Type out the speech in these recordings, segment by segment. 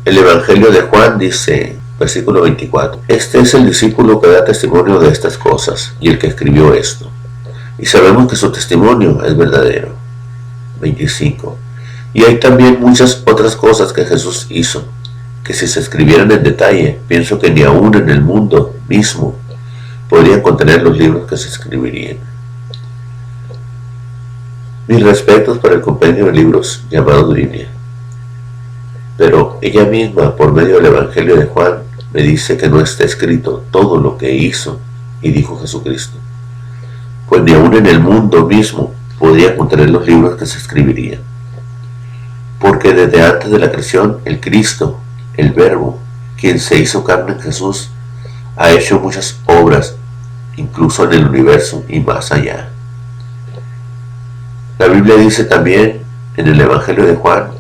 El Evangelio de Juan dice, versículo 24, este es el discípulo que da testimonio de estas cosas y el que escribió esto, y sabemos que su testimonio es verdadero. 25. Y hay también muchas otras cosas que Jesús hizo, que si se escribieran en detalle, pienso que ni aún en el mundo mismo podrían contener los libros que se escribirían. Mis respetos para el compendio de libros llamado Biblia. Pero ella misma, por medio del Evangelio de Juan, me dice que no está escrito todo lo que hizo y dijo Jesucristo, pues ni aún en el mundo mismo podría contener los libros que se escribirían. Porque desde antes de la creación, el Cristo, el Verbo, quien se hizo carne en Jesús, ha hecho muchas obras, incluso en el universo y más allá. La Biblia dice también en el Evangelio de Juan,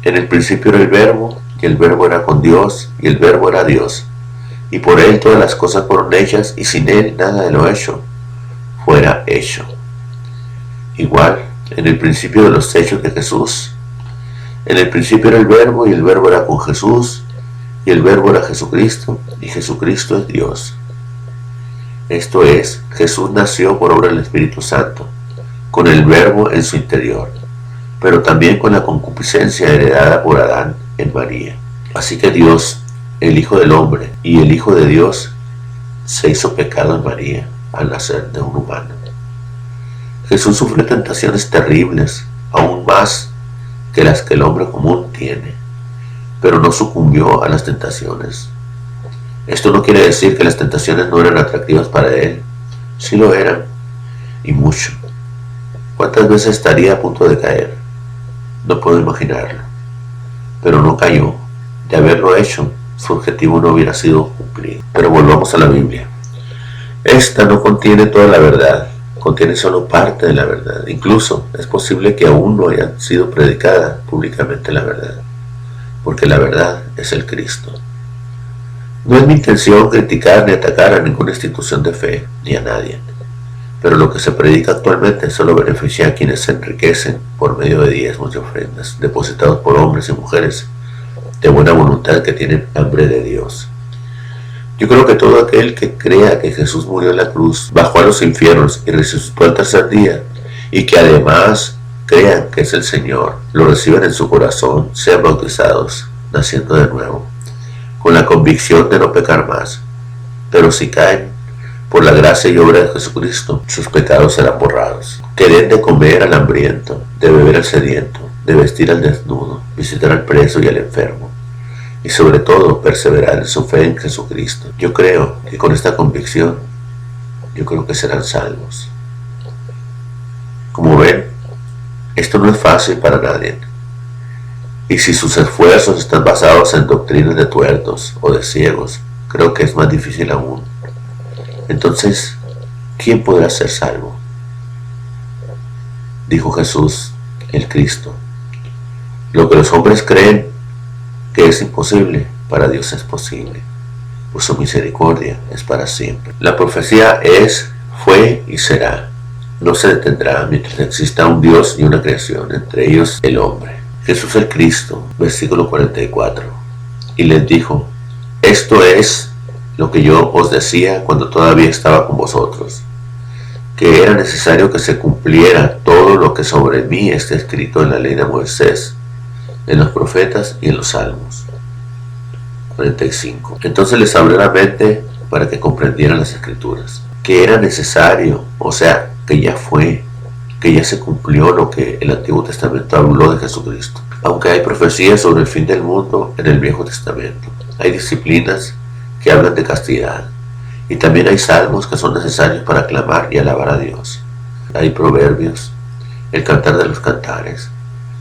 en el principio era el Verbo, y el Verbo era con Dios, y el Verbo era Dios, y por él todas las cosas fueron hechas, y sin él nada de lo hecho fuera hecho. Igual, en el principio de los hechos de Jesús, en el principio era el Verbo, y el Verbo era con Jesús, y el Verbo era Jesucristo, y Jesucristo es Dios. Esto es, Jesús nació por obra del Espíritu Santo, con el Verbo en su interior, pero también con la concupiscencia heredada por Adán en María. Así que Dios, el Hijo del Hombre y el Hijo de Dios, se hizo pecado en María al nacer de un humano. Jesús sufrió tentaciones terribles, aún más que las que el hombre común tiene, pero no sucumbió a las tentaciones. Esto no quiere decir que las tentaciones no eran atractivas para él. Sí lo eran, y mucho. ¿Cuántas veces estaría a punto de caer? No puedo imaginarlo. Pero no cayó. De haberlo hecho, su objetivo no hubiera sido cumplido. Pero volvamos a la Biblia. Esta no contiene toda la verdad, contiene solo parte de la verdad. Incluso es posible que aún no haya sido predicada públicamente la verdad, porque la verdad es el Cristo. No es mi intención criticar ni atacar a ninguna institución de fe, ni a nadie, pero lo que se predica actualmente solo beneficia a quienes se enriquecen por medio de diezmos y ofrendas, depositados por hombres y mujeres de buena voluntad que tienen hambre de Dios. Yo creo que todo aquel que crea que Jesús murió en la cruz, bajó a los infiernos y resucitó al tercer día, y que además crean que es el Señor, lo reciben en su corazón, sean bautizados, naciendo de nuevo, con la convicción de no pecar más. Pero si caen, por la gracia y obra de Jesucristo, sus pecados serán borrados. Que den de comer al hambriento, de beber al sediento, de vestir al desnudo, visitar al preso y al enfermo, y sobre todo perseverar en su fe en Jesucristo. Yo creo que con esta convicción, yo creo que serán salvos. Como ven, esto no es fácil para nadie. Y si sus esfuerzos están basados en doctrinas de tuertos o de ciegos, creo que es más difícil aún. Entonces, ¿quién podrá ser salvo? Dijo Jesús, el Cristo. Lo que los hombres creen que es imposible, para Dios es posible, pues su misericordia es para siempre. La profecía es, fue y será. No se detendrá mientras exista un Dios y una creación, entre ellos el hombre. Jesús el Cristo, versículo 44. Y les dijo, esto es lo que yo os decía cuando todavía estaba con vosotros, que era necesario que se cumpliera todo lo que sobre mí está escrito en la ley de Moisés, en los profetas y en los salmos. 45. Entonces les abrió la mente para que comprendieran las escrituras, que era necesario, o sea, que ya fue, que ya se cumplió lo que el Antiguo Testamento habló de Jesucristo. Aunque hay profecías sobre el fin del mundo en el Viejo Testamento, hay disciplinas que hablan de castidad, y también hay salmos que son necesarios para aclamar y alabar a Dios. Hay proverbios, el cantar de los cantares,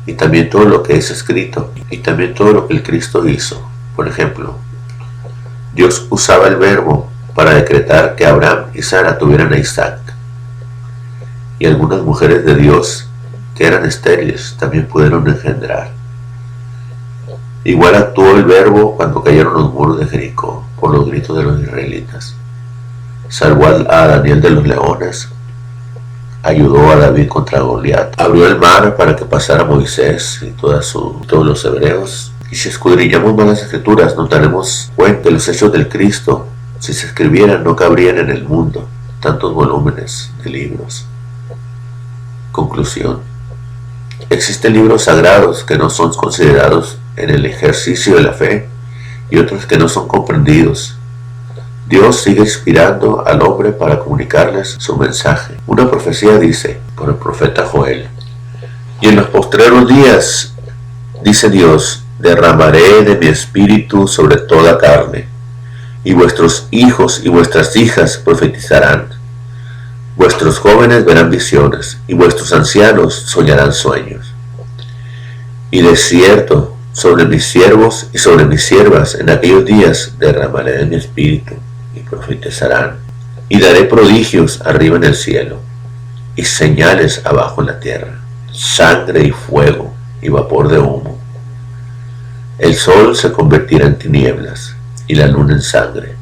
y también todo lo que es escrito, y también todo lo que el Cristo hizo. Por ejemplo, Dios usaba el verbo para decretar que Abraham y Sara tuvieran a Isaac, y algunas mujeres de Dios que eran estériles también pudieron engendrar. Igual actuó el verbo cuando cayeron los muros de Jericó por los gritos de los israelitas. Salvó a Daniel de los leones, ayudó a David contra Goliat, abrió el mar para que pasara Moisés y todos los hebreos, Y si escudriñamos más las Escrituras, nos daremos cuenta que los hechos del Cristo, si se escribieran, no cabrían en el mundo tantos volúmenes de libros. Conclusión. Existen libros sagrados que no son considerados en el ejercicio de la fe y otros que no son comprendidos. Dios sigue inspirando al hombre para comunicarles su mensaje. Una profecía dice, por el profeta Joel: y en los postreros días, dice Dios, derramaré de mi espíritu sobre toda carne, y vuestros hijos y vuestras hijas profetizarán. Vuestros jóvenes verán visiones, y vuestros ancianos soñarán sueños. Y de cierto, sobre mis siervos y sobre mis siervas en aquellos días derramaré de mi espíritu, y profetizarán. Y daré prodigios arriba en el cielo, y señales abajo en la tierra, sangre y fuego y vapor de humo. El sol se convertirá en tinieblas, y la luna en sangre,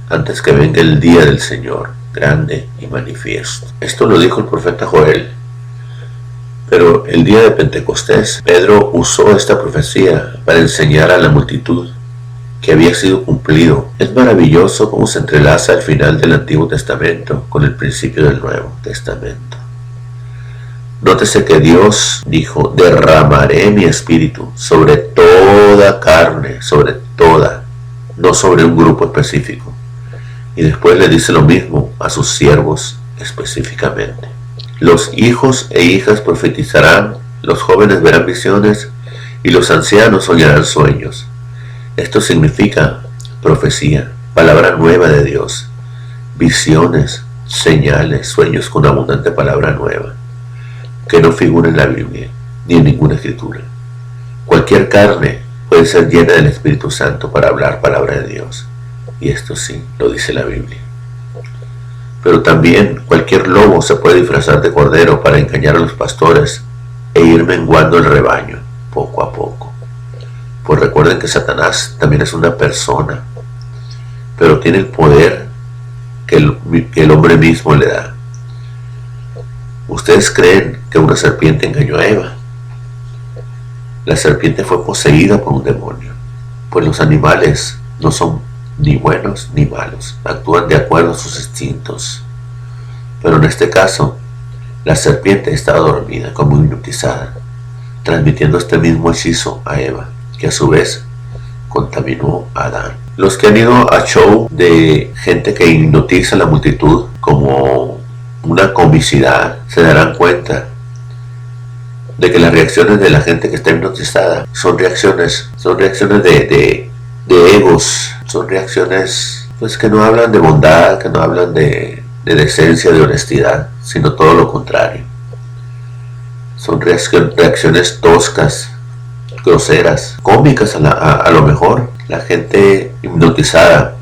antes que venga el día del Señor, grande y manifiesto. Esto lo dijo el profeta Joel. Pero el día de Pentecostés, Pedro usó esta profecía para enseñar a la multitud que había sido cumplido. Es maravilloso cómo se entrelaza el final del Antiguo Testamento con el principio del Nuevo Testamento. Nótese que Dios dijo: derramaré mi espíritu sobre toda carne, sobre toda, no sobre un grupo específico. Y después le dice lo mismo a sus siervos específicamente. Los hijos e hijas profetizarán, los jóvenes verán visiones y los ancianos soñarán sueños. Esto significa profecía, palabra nueva de Dios, visiones, señales, sueños con abundante palabra nueva, que no figura en la Biblia ni en ninguna escritura. Cualquier carne puede ser llena del Espíritu Santo para hablar palabra de Dios, y esto sí lo dice la Biblia. Pero también cualquier lobo se puede disfrazar de cordero para engañar a los pastores e ir menguando el rebaño poco a poco. Pues recuerden que Satanás también es una persona, pero tiene el poder que el hombre mismo le da. ¿Ustedes creen que una serpiente engañó a Eva? La serpiente fue poseída por un demonio, pues los animales no son ni buenos ni malos, actúan de acuerdo a sus instintos. Pero en este caso, la serpiente estaba dormida, como hipnotizada, transmitiendo este mismo hechizo a Eva, que a su vez contaminó a Adán. Los que han ido a show de gente que hipnotiza a la multitud como una comicidad se darán cuenta de que las reacciones de la gente que está hipnotizada son reacciones de egos, son reacciones pues que no hablan de bondad, que no hablan de decencia, de honestidad, sino todo lo contrario. Son reacciones toscas, groseras, cómicas a lo mejor. La gente hipnotizada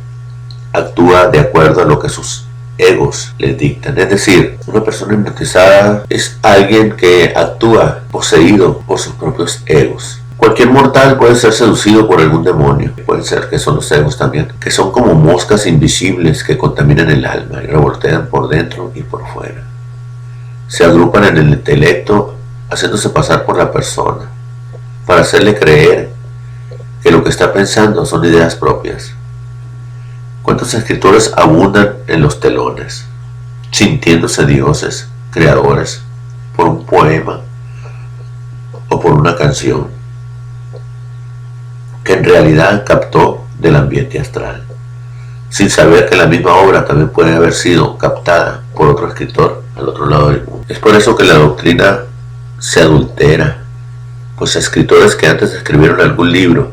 actúa de acuerdo a lo que sus egos les dictan. Es decir, una persona hipnotizada es alguien que actúa poseído por sus propios egos. Cualquier mortal puede ser seducido por algún demonio. Puede ser que son los egos también, que son como moscas invisibles que contaminan el alma y revoltean por dentro y por fuera. Se agrupan en el intelecto, haciéndose pasar por la persona, para hacerle creer que lo que está pensando son ideas propias. ¿Cuántos escritores abundan en los telones, sintiéndose dioses, creadores, por un poema o por una canción que en realidad captó del ambiente astral, sin saber que la misma obra también puede haber sido captada por otro escritor al otro lado del mundo? Es por eso que la doctrina se adultera, pues escritores que antes escribieron algún libro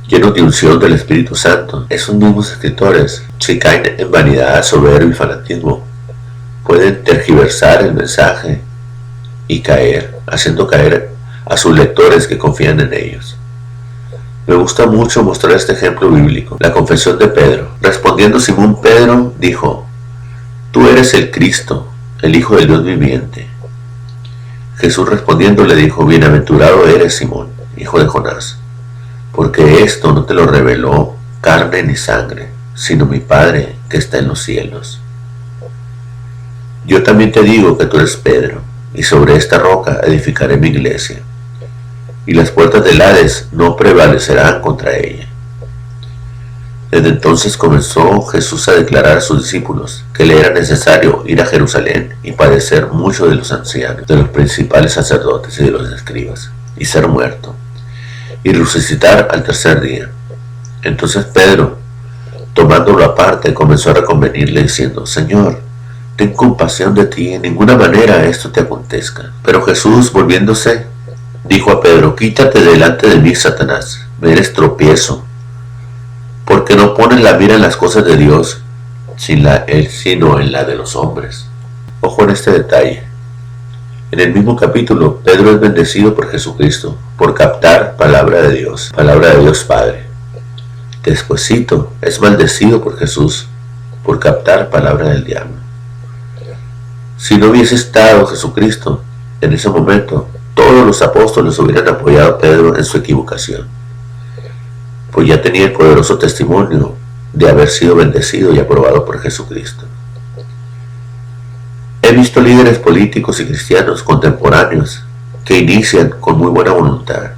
llenos de unción del Espíritu Santo, esos mismos escritores, si caen en vanidad, soberbia y fanatismo, pueden tergiversar el mensaje y caer, haciendo caer a sus lectores que confían en ellos. Me gusta mucho mostrar este ejemplo bíblico, la confesión de Pedro. Respondiendo Simón Pedro, dijo: tú eres el Cristo, el Hijo del Dios viviente. Jesús respondiendo le dijo: bienaventurado eres, Simón, hijo de Jonás, porque esto no te lo reveló carne ni sangre, sino mi Padre que está en los cielos. Yo también te digo que tú eres Pedro, y sobre esta roca edificaré mi iglesia, y las puertas del Hades no prevalecerán contra ella. Desde entonces comenzó Jesús a declarar a sus discípulos que le era necesario ir a Jerusalén y padecer mucho de los ancianos, de los principales sacerdotes y de los escribas, y ser muerto, y resucitar al tercer día. Entonces Pedro, tomándolo aparte, comenzó a reconvenirle diciendo: Señor, ten compasión de ti, en ninguna manera esto te acontezca. Pero Jesús, volviéndose, dijo a Pedro: Quítate delante de mí, Satanás, me eres tropiezo, porque no pones la mira en las cosas de Dios, sino en la de los hombres. Ojo en este detalle. En el mismo capítulo, Pedro es bendecido por Jesucristo, por captar palabra de Dios Padre. Despuésito, es maldecido por Jesús, por captar palabra del diablo. Si no hubiese estado Jesucristo en ese momento, todos los apóstoles hubieran apoyado a Pedro en su equivocación, pues ya tenía el poderoso testimonio de haber sido bendecido y aprobado por Jesucristo. He visto líderes políticos y cristianos contemporáneos que inician con muy buena voluntad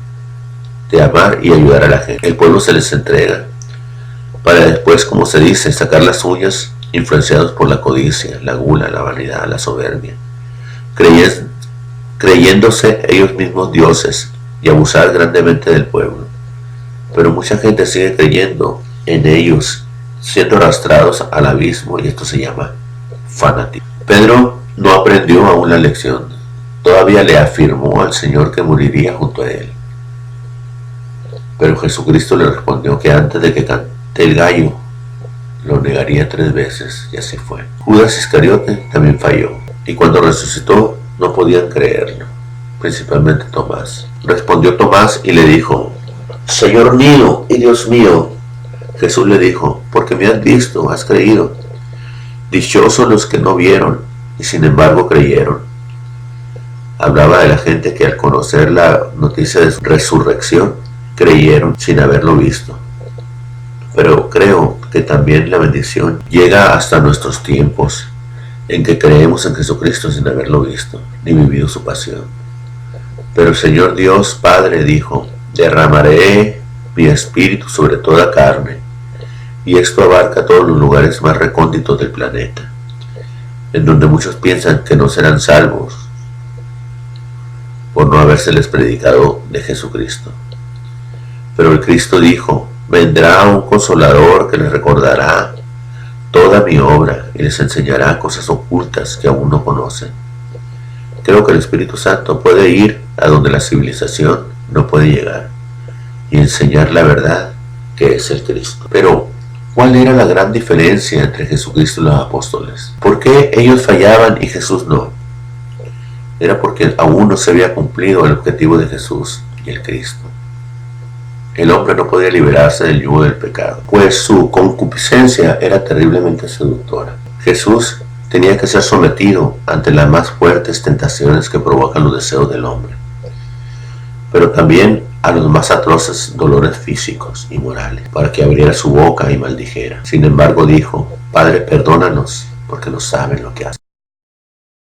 de amar y ayudar a la gente. El pueblo se les entrega, para después, como se dice, sacar las uñas, influenciados por la codicia, la gula, la vanidad, la soberbia, creyéndose ellos mismos dioses y abusar grandemente del pueblo. Pero mucha gente sigue creyendo en ellos, siendo arrastrados al abismo, y esto se llama fanatismo. Pedro no aprendió aún la lección. Todavía le afirmó al Señor que moriría junto a él. Pero Jesucristo le respondió que antes de que cante el gallo, lo negaría 3 veces, y así fue. Judas Iscariote también falló, y cuando resucitó no podían creerlo, principalmente Tomás. Respondió Tomás y le dijo: Señor mío y Dios mío. Jesús le dijo: porque me has visto, has creído. Dichosos los que no vieron y sin embargo creyeron. Hablaba de la gente que al conocer la noticia de su resurrección creyeron sin haberlo visto. Pero creo que también la bendición llega hasta nuestros tiempos, en que creemos en Jesucristo sin haberlo visto ni vivido su pasión. Pero el Señor Dios Padre dijo: derramaré mi espíritu sobre toda carne, y esto abarca todos los lugares más recónditos del planeta, en donde muchos piensan que no serán salvos por no habérseles predicado de Jesucristo. Pero el Cristo dijo: vendrá un Consolador que les recordará toda mi obra y les enseñará cosas ocultas que aún no conocen. Creo que el Espíritu Santo puede ir a donde la civilización no puede llegar y enseñar la verdad, que es el Cristo. Pero, ¿cuál era la gran diferencia entre Jesucristo y los apóstoles? ¿Por qué ellos fallaban y Jesús no? Era porque aún no se había cumplido el objetivo de Jesús y el Cristo. El hombre no podía liberarse del yugo del pecado, pues su concupiscencia era terriblemente seductora. Jesús tenía que ser sometido ante las más fuertes tentaciones que provocan los deseos del hombre, pero también a los más atroces dolores físicos y morales, para que abriera su boca y maldijera. Sin embargo dijo: Padre, perdónanos, porque no saben lo que hacen.